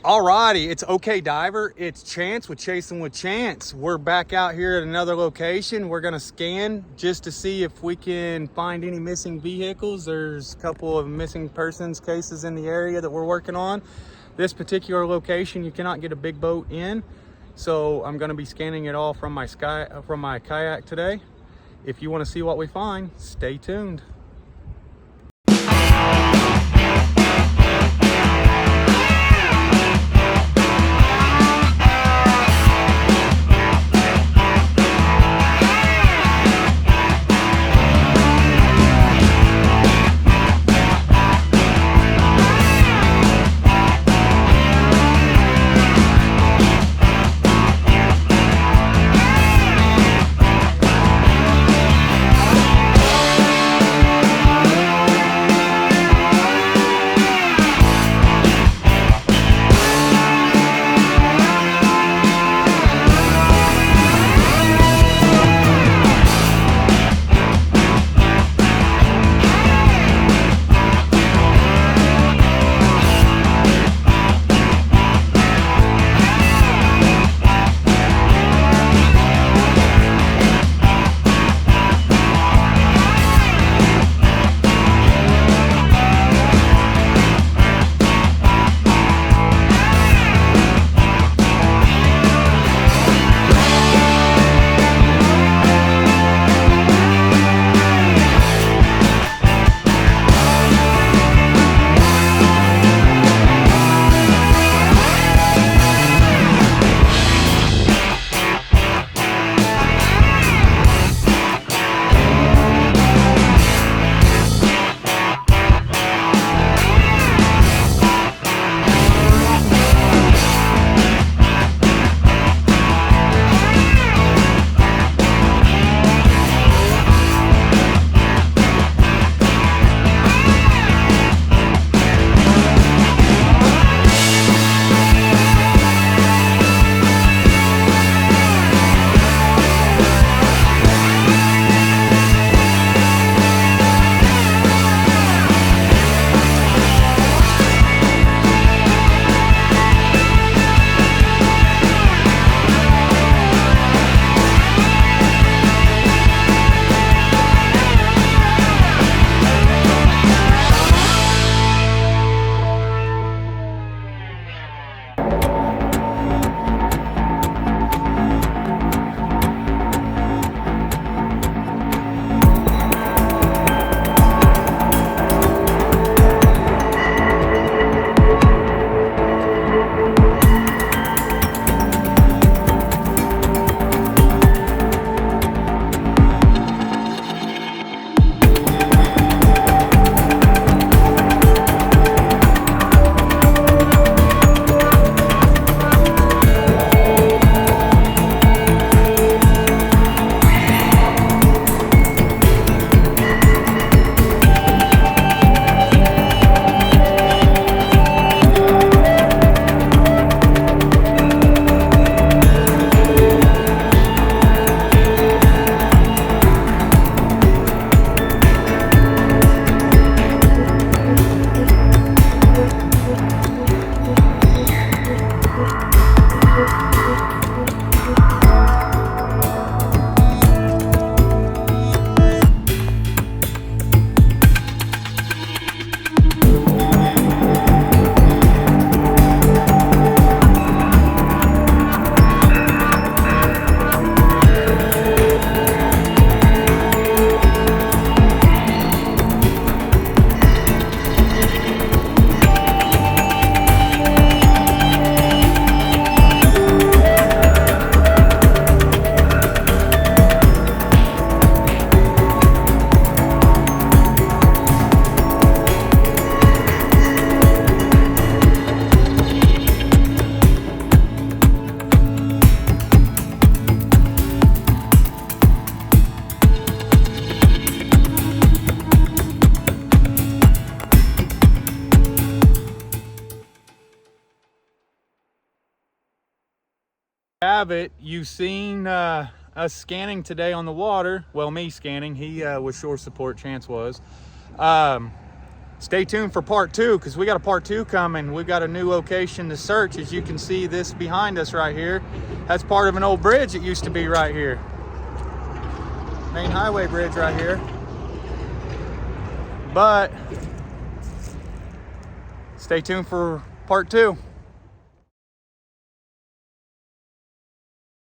Alrighty, it's Okay Diver. It's Chance with Chasing with Chance. We're back out here at another location. We're gonna scan just to see if we can find any missing vehicles. There's a couple of missing persons cases in the area that we're working on. This particular location, you cannot get a big boat in, so I'm gonna be scanning it all from my kayak today. If you want to see what we find, stay tuned. Have it. You've seen us scanning today on the water. Well, me scanning. He was shore support. Chance was. Stay tuned for part 2, because we got a part 2 coming. We got a new location to search. As you can see, this behind us right here, that's part of an old bridge that used to be right here. Main highway bridge right here. But stay tuned for part 2.